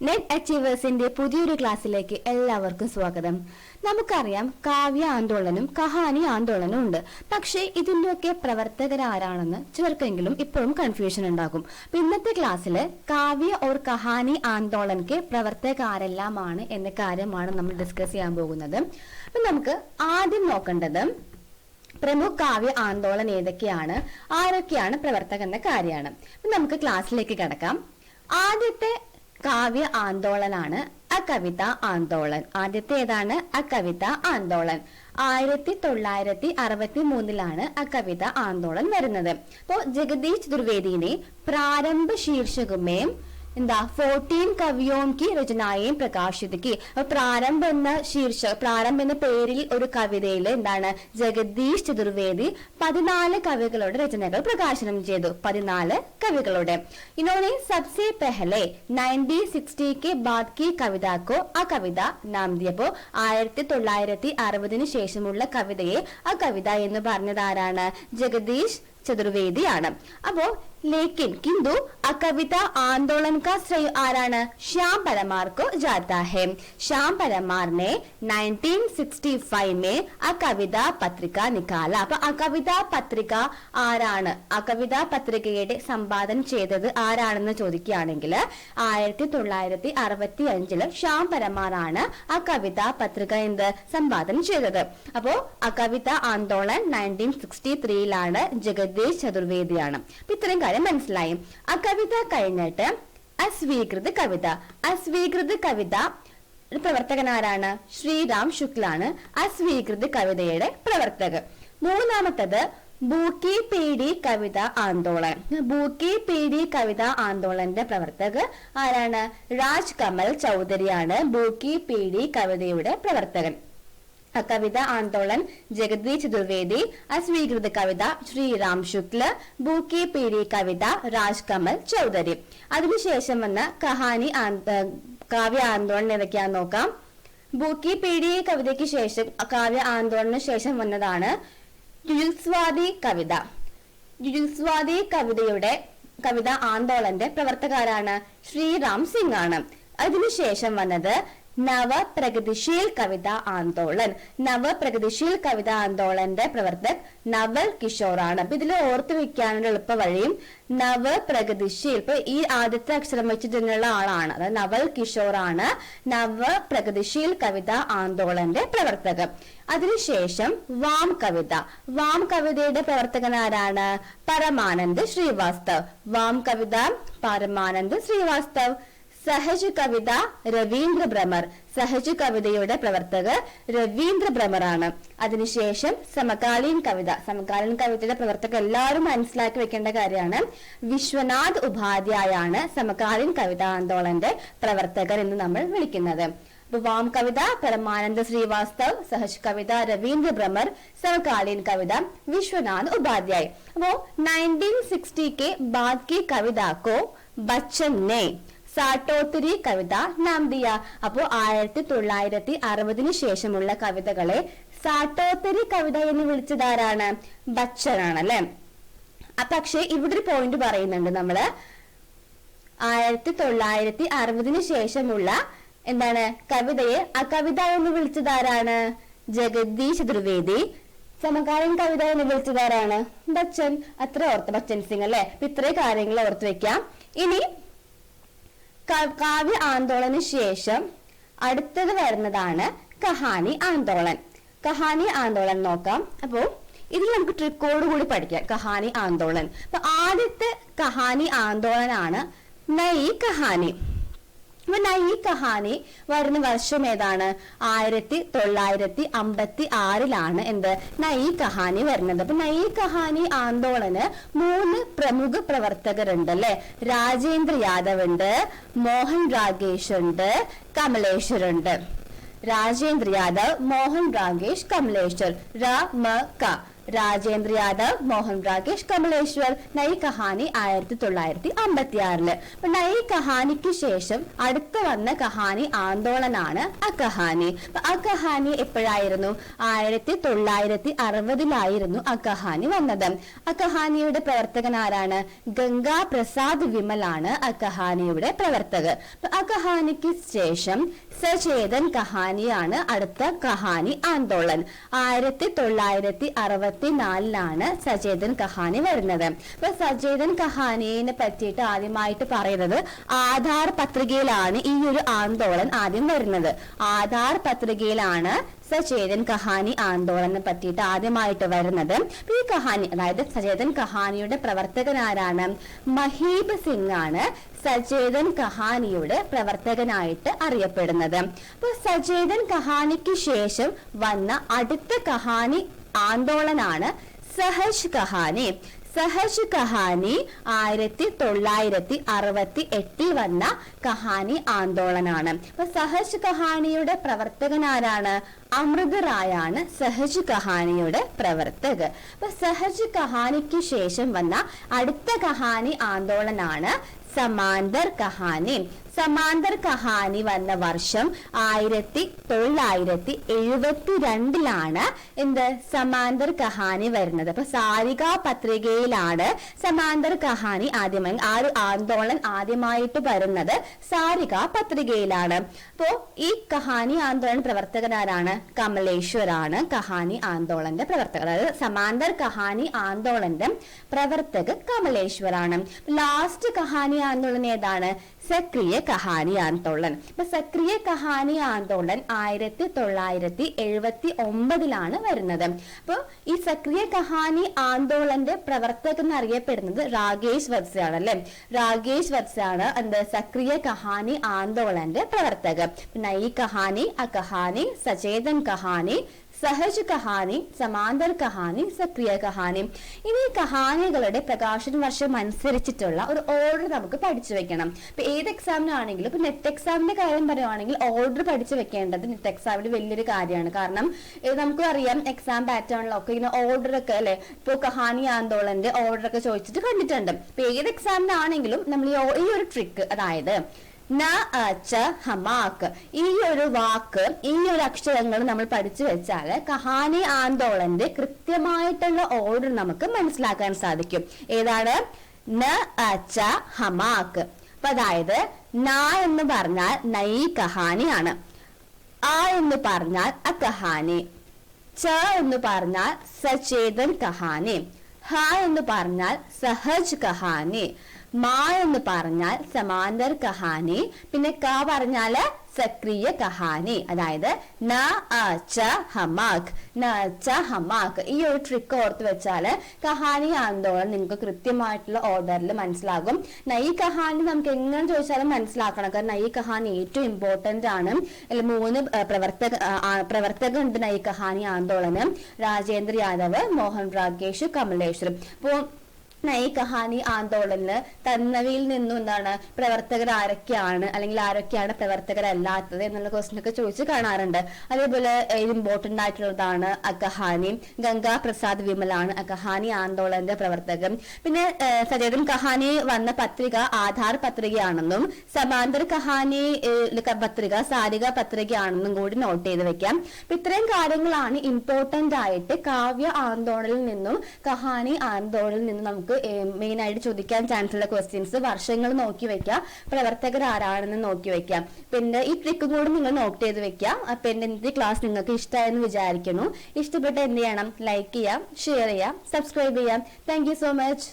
Net അച്ചീവേഴ്സിന്റെ പുതിയൊരു ക്ലാസ്സിലേക്ക് എല്ലാവർക്കും സ്വാഗതം. നമുക്കറിയാം കാവ്യ ആന്തോളനും കഹാനി ആന്തോളനും ഉണ്ട്. പക്ഷേ ഇതിന്റെയൊക്കെ പ്രവർത്തകരാരാണെന്ന് ചിലർക്കെങ്കിലും ഇപ്പോഴും കൺഫ്യൂഷൻ ഉണ്ടാകും. ഇന്നത്തെ ക്ലാസ്സിൽ കാവ്യ ഓർ കഹാനി ആന്തോളൻക്ക് പ്രവർത്തക ആരെല്ലാമാണ് എന്ന കാര്യമാണ് നമ്മൾ ഡിസ്കസ് ചെയ്യാൻ പോകുന്നത്. അപ്പൊ നമുക്ക് ആദ്യം നോക്കേണ്ടത് പ്രമുഖ കാവ്യ ആന്തോളൻ ഏതൊക്കെയാണ്, ആരൊക്കെയാണ് പ്രവർത്തകർ എന്ന കാര്യമാണ്. അപ്പൊ നമുക്ക് ക്ലാസ്സിലേക്ക് കിടക്കാം. ആദ്യത്തെ കാവ്യ ആന്തോളനാണ് അകവിത ആന്തോളൻ. ആദ്യത്തെ ഏതാണ്? അകവിത ആന്തോളൻ. 1963 അകവിത ആന്തോളൻ വരുന്നത്. അപ്പോ ജഗദീഷ് ചതുർവേദിനെ പ്രാരംഭ ശീർഷകമേം 14 കവിയോं की रचनाएं प्रकाशित की. പ്രാരംഭ എന്ന പേരിൽ ഒരു കവിതയിൽ എന്താണ് ജഗദീഷ് ചതുർവേദി 14 കവികളുടെ രചനകൾ പ്രകാശനം ചെയ്തു. 14 കവികളുടെ. इन्होंने सबसे पहले 1960 के बाद की कविता को अकविता नाम दिया. 1960 ശേഷമുള്ള കവിതയെ അകവിത എന്ന് പറഞ്ഞത് ആരാണ്? ജഗദീഷ് ചതുർവേദിയാണ്. അപ്പോ लेकिन किंतु अकविता आंदोलन का श्रेय आराना श्याम परमार को जाता है. श्याम परमार ने 1965 में अकविता पत्रिका निकाला. അപ്പൊ അകവിത പത്രിക ആരാണ്? അകവിത പത്രികയുടെ സമ്പാദനം ചെയ്തത് ആരാണെന്ന് ചോദിക്കുകയാണെങ്കിൽ 1965 ശ്യാം പരമാർ ആണ് അകവിത പത്രിക എന്ത് സമ്പാദനം ചെയ്തത്. അപ്പോ അകവിത ആന്തോളൻ 1963 ജഗദീഷ് ചതുർവേദിയാണ്. ഇത്രയും കാര്യം മനസ്സിലായി. അകവിത കഴിഞ്ഞിട്ട് അസ്വീകൃത കവിത. അസ്വീകൃത കവിത പ്രവർത്തകനാരാണ്? ശ്രീറാം ശുക്ലാണ് അസ്വീകൃത കവിതയുടെ പ്രവർത്തകർ. മൂന്നാമത്തത് ബൂക്കി പീഡി കവിത ആന്തോളൻ. ബൂക്കി പീഡി കവിത ആന്തോളന്റെ പ്രവർത്തകർ ആരാണ്? രാജ് കമൽ ചൗധരിയാണ് ബൂക്കി പീഡി കവിതയുടെ പ്രവർത്തകൻ. കവിത ആന്തോളൻ ജഗദീഷ് ചതുർവേദി, അസ്വീകൃത കവിത ശ്രീറാം ശുക്ല, ബൂക്കി പീഡി കവിത രാജ് കമൽ ചൗധരി. അതിനുശേഷം വന്ന കഹാനി കാവ്യ ആന്തോളൻ ഏതൊക്കെയാന്ന് നോക്കാം. ബൂക്കി പീഡി കവിതയ്ക്ക് ശേഷം കാവ്യ ആന്തോളന് ശേഷം വന്നതാണ് ജുജുത്സ്വാദി കവിത. ജുജുത്സ്വാദി കവിത ആന്തോളന്റെ പ്രവർത്തകരാണ് ശ്രീറാം സിംഗ് ആണ്. അതിനുശേഷം വന്നത് നവപ്രഗതിശീൽ കവിത ആന്തോളൻ. നവപ്രഗതിശീൽ കവിത ആന്തോളന്റെ പ്രവർത്തക് നവൽ കിഷോർ ആണ്. അപ്പൊ ഇതിൽ ഓർത്തു വെക്കാനുള്ള എളുപ്പ വഴിയും നവപ്രഗതിശീൽ, ഇപ്പൊ ഈ ആദ്യത്തെ അക്ഷരം വെച്ചിട്ടുള്ള ആളാണ്, അതായത് നവൽ കിഷോർ ആണ് നവപ്രഗതിശീൽ കവിത ആന്തോളന്റെ പ്രവർത്തകർ. അതിനുശേഷം വാം കവിത. വാം കവിതയുടെ പ്രവർത്തകനാരാണ്? പരമാനന്ദ് ശ്രീവാസ്തവ്. വാം കവിത പരമാനന്ദ് ശ്രീവാസ്തവ്. സഹജ് കവിത രവീന്ദ്ര ഭ്രമർ. സഹജ് കവിതയുടെ പ്രവർത്തകർ രവീന്ദ്ര ഭ്രമർ ആണ്. അതിനുശേഷം സമകാലീൻ കവിത. സമകാലീൻ കവിതയുടെ പ്രവർത്തകർ എല്ലാവരും മനസ്സിലാക്കി വെക്കേണ്ട കാര്യമാണ്. വിശ്വനാഥ് ഉപാധ്യായാണ് സമകാലീൻ കവിത ആന്തോളന്റെ പ്രവർത്തകർ എന്ന് നമ്മൾ വിളിക്കുന്നത്. വാം കവിത പരമാനന്ദ ശ്രീവാസ്തവ്, സഹജ് കവിത രവീന്ദ്ര ഭ്രമർ, സമകാലീൻ കവിത വിശ്വനാഥ് ഉപാധ്യായ. അപ്പോ 1960 के बाद की कविता को बच्चन ने സാട്ടോത്തരി കവിത നാം ദിയ. അപ്പോ 1960 ശേഷമുള്ള കവിതകളെ സാട്ടോത്തരി കവിത എന്ന് വിളിച്ചതാരാണ്? ബച്ചനാണ് അല്ലെ. പക്ഷെ ഇവിടെ ഒരു പോയിന്റ് പറയുന്നുണ്ട് നമ്മള്. 1960 ശേഷമുള്ള എന്താണ് കവിതയെ അകവിത എന്ന് വിളിച്ചതാരാണ്? ജഗദീഷ് ചതുർവേദി. സമകാലീൻ കവിത എന്ന് വിളിച്ചതാരാണ്? ബച്ചൻ. അത്ര ഓർത്ത് ബച്ചൻ സിംഗ് അല്ലെ. ഇത്രയും കാര്യങ്ങൾ ഓർത്ത് വെക്കാം. ഇനി കാവ്യ ആന്തോളന് ശേഷം അടുത്തത് വരുന്നതാണ് കഹാനി ആന്തോളൻ. കഹാനി ആന്തോളൻ നോക്കാം. അപ്പോ ഇതിൽ നമുക്ക് ട്രിക്കോട് കൂടി പഠിക്കാം കഹാനി ആന്തോളൻ. അപ്പൊ ആദ്യത്തെ കഹാനി ആന്തോളനാണ് നയി കഹാനി. അപ്പൊ നയി കഹാനി വരുന്ന വർഷം ഏതാണ്? 1956 എന്ത് നയി കഹാനി വരുന്നത്. അപ്പൊ നയി കഹാനി ആന്തോളന് 3 പ്രമുഖ പ്രവർത്തകരുണ്ട് അല്ലെ. രാജേന്ദ്ര യാദവ് ഉണ്ട്, മോഹൻ രാഗേഷ് ഉണ്ട്, കമലേശ്വർ ഉണ്ട്. രാജേന്ദ്ര യാദവ്, മോഹൻ രാഗേഷ്, കമലേശ്വർ. രാജേന്ദ്ര യാദവ്, മോഹൻ രാകേഷ്, കമലേശ്വർ. നയി കഹാനി 1956. അപ്പൊ നയി കഹാനിക്ക് ശേഷം അടുത്ത് വന്ന കഹാനി ആന്തോളനാണ് അക്കഹാനി. അപ്പൊ അക്കഹാനി എപ്പോഴായിരുന്നു? 1960-ലായിരുന്നു അക്കഹാനി വന്നത്. അക്കഹാനിയുടെ പ്രവർത്തകൻ ആരാണ്? ഗംഗാ പ്രസാദ് വിമലാണ് അക്കഹാനിയുടെ പ്രവർത്തകർ. അക്കഹാനിക്ക് ശേഷം സചേതൻ കഹാനിയാണ് അടുത്ത കഹാനി ആന്തോളൻ. 1964-ലാണ് സചേതൻ കഹാനി വരുന്നത്. അപ്പൊ സചേതൻ കഹാനിയെ പറ്റിയിട്ട് ആദ്യമായിട്ട് പറയുന്നത് ആധാർ പത്രികയിലാണ് ഈ ഒരു ആന്തോളൻ ആദ്യം വരുന്നത്. ആധാർ പത്രികയിലാണ് സചേതൻ കഹാനി ആന്തോളനെ പറ്റിയിട്ട് ആദ്യമായിട്ട് വരുന്നത്. ഈ കഹാനി, അതായത് സചേതൻ കഹാനിയുടെ പ്രവർത്തകനാരാണ്? മഹീബ് സിംഗ് ആണ് സചേതൻ കഹാനിയുടെ പ്രവർത്തകനായിട്ട് അറിയപ്പെടുന്നത്. അപ്പൊ സചേതൻ കഹാനിക്ക് ശേഷം വന്ന അടുത്ത കഹാനി ആന്തോളനാണ് സഹജ് കഹാനി. സഹജ് കഹാനി 1968 വന്ന കഹാനി ആന്തോളനാണ്. അപ്പൊ സഹജ് കഹാനിയുടെ പ്രവർത്തകനാരാണ്? അമൃത് റായാണ് സഹജ് കഹാനിയുടെ പ്രവർത്തകർ. അപ്പൊ സഹജ് കഹാനിക്ക് ശേഷം വന്ന അടുത്ത കഹാനി ആന്തോളനാണ് സമാന്തർ കഹാനി. സമാന്തർ കഹാനി വന്ന വർഷം 1972-ലാണ് എന്ത് സമാന്തർ കഹാനി വരുന്നത്. അപ്പൊ സാരിക പത്രികയിലാണ് സമാന്തർ കഹാനി ആദ്യമായി, ആ ഒരു ആന്തോളൻ ആദ്യമായിട്ട് വരുന്നത് സാരിക പത്രികയിലാണ്. അപ്പോ ഈ കഹാനി ആന്തോളൻ പ്രവർത്തകനാരാണ്? കമലേശ്വരാണ് കഹാനി ആന്തോളന്റെ പ്രവർത്തകർ. അതായത് സമാന്തർ കഹാനി ആന്തോളന്റെ പ്രവർത്തകർ കമലേശ്വരാണ്. ലാസ്റ്റ് കഹാനി ആന്തോളൻ ഏതാണ്? സക്രിയ കഹാനി ആന്തോളൻ. അപ്പൊ സക്രിയ കഹാനി ആന്തോളൻ 1979-ലാണ് വരുന്നത്. അപ്പൊ ഈ സക്രിയ കഹാനി ആന്തോളന്റെ പ്രവർത്തകൻ അറിയപ്പെടുന്നത് രാകേഷ് വത്സയാണ് അല്ലെ. രാകേഷ് വത്സയാണ് എന്ത് സക്രിയ കഹാനി ആന്തോളന്റെ പ്രവർത്തകർ. നയി കഹാനി, അക്കഹാനി, സചേതൻ കഹാനി, സഹജ് കഹാനി, സമാന്തർ കഹാനി, സക്രിയ കഹാനി. ഇനി കഹാനികളുടെ പ്രകാശന വർഷം അനുസരിച്ചിട്ടുള്ള ഒരു ഓർഡർ നമുക്ക് പഠിച്ചു വെക്കണം. ഇപ്പൊ ഏത് എക്സാമിനാണെങ്കിലും, ഇപ്പൊ നെറ്റ് എക്സാമിന്റെ കാര്യം പറയുവാണെങ്കിൽ ഓർഡർ പഠിച്ചു വെക്കേണ്ടത് നെറ്റ് എക്സാമിന് വലിയൊരു കാര്യമാണ്. കാരണം നമുക്ക് അറിയാം എക്സാം പാറ്റേണിലൊക്കെ ഇങ്ങനെ ഓർഡർ ഒക്കെ അല്ലെ, ഇപ്പൊ കഹാനി ആന്തോളന്റെ ഓർഡർ ഒക്കെ ചോദിച്ചിട്ട് കണ്ടിട്ടുണ്ട്. ഇപ്പൊ ഏത് എക്സാമിനാണെങ്കിലും നമ്മൾ ഈ ഒരു ട്രിക്ക്, അതായത് ന അച്ച ഹമാക്ക്, ഈ ഒരു വാക്ക്, ഈ ഒരു അക്ഷരങ്ങൾ നമ്മൾ പഠിച്ചു വെച്ചാൽ കഹാനി ആന്തോളന്റെ കൃത്യമായിട്ടുള്ള ഓർഡർ നമുക്ക് മനസ്സിലാക്കാൻ സാധിക്കും. ഏതാണ്? ന അച്ച ഹമാക്ക്. അപ്പൊ അതായത് ന എന്ന് പറഞ്ഞാൽ നൈ കഹാനിയാണ്, ആ എന്ന് പറഞ്ഞാൽ അക്കഹാനി, ച എന്ന് പറഞ്ഞാൽ സചേതൻ കഹാനി, ഹ എന്ന് പറഞ്ഞാൽ സഹജ് കഹാനി, മാ എന്ന് പറഞ്ഞാൽ സമാന്തർ കഹാനി, പിന്നെ ക പറഞ്ഞാല് സക്രിയ കഹാനി. അതായത് ന അച്ച ഹമാക്, ന അച്ച ഹമാക്. ഈ ഒരു ട്രിക്ക് ഓർത്ത് വെച്ചാല് കഹാനി ആന്തോളൻ നിങ്ങൾക്ക് കൃത്യമായിട്ടുള്ള ഓർഡറിൽ മനസ്സിലാകും. നൈ കഹാനി നമുക്ക് എങ്ങനെ ചോദിച്ചാലും മനസ്സിലാക്കണം. കാരണം നൈ കഹാനി ഏറ്റവും ഇമ്പോർട്ടന്റ് ആണ്. 3 പ്രവർത്തകർ ഉണ്ട് നൈ കഹാനി ആന്തോളന്: രാജേന്ദ്ര യാദവ്, മോഹൻ രാകേഷ്, കമലേശ്വർ. അപ്പോ നൈ കഹാനി ആന്തോളനില് തന്നവയിൽ നിന്നും എന്താണ് പ്രവർത്തകർ ആരൊക്കെയാണ്, അല്ലെങ്കിൽ ആരൊക്കെയാണ് പ്രവർത്തകരല്ലാത്തത് എന്നുള്ള ക്വസ്റ്റ്യൻ ഒക്കെ ചോദിച്ച് കാണാറുണ്ട്. അതേപോലെ ഇമ്പോർട്ടന്റ് ആയിട്ടുള്ളതാണ് അക്കഹാനി. ഗംഗാ പ്രസാദ് വിമലാണ് അക്കഹാനി ആന്തോളന്റെ പ്രവർത്തകൻ. പിന്നെ സചേതൻ കഹാനി വന്ന പത്രിക ആധാർ പത്രികയാണെന്നും സമാന്തർ കഹാനി പത്രിക സാരിക പത്രികയാണെന്നും കൂടി നോട്ട് ചെയ്ത് വെക്കാം. ഇത്രയും കാര്യങ്ങളാണ് ഇമ്പോർട്ടന്റ് ആയിട്ട് കാവ്യ ആന്തോളനിൽ നിന്നും കഹാനി ആന്തോളനിൽ നിന്നും നമുക്ക് മെയിൻ ആയിട്ട് ചോദിക്കാൻ ചാൻസ് ഉള്ള ക്വസ്റ്റ്യൻസ്. വർഷങ്ങൾ നോക്കി വെക്കാം, പ്രവർത്തകർ ആരാണെന്ന് നോക്കി വെക്കാം. പിന്നെ ഈ ട്രിക്ക് കൂടി നിങ്ങൾ നോട്ട് ചെയ്ത് വെക്കാം. അപ്പൊ എന്റെ ക്ലാസ് നിങ്ങൾക്ക് ഇഷ്ടമായെന്ന് വിചാരിക്കുന്നു. ഇഷ്ടപ്പെട്ട എന്ത് ചെയ്യണം? ലൈക്ക് ചെയ്യാം, ഷെയർ ചെയ്യാം, സബ്സ്ക്രൈബ് ചെയ്യാം. Thank you so much.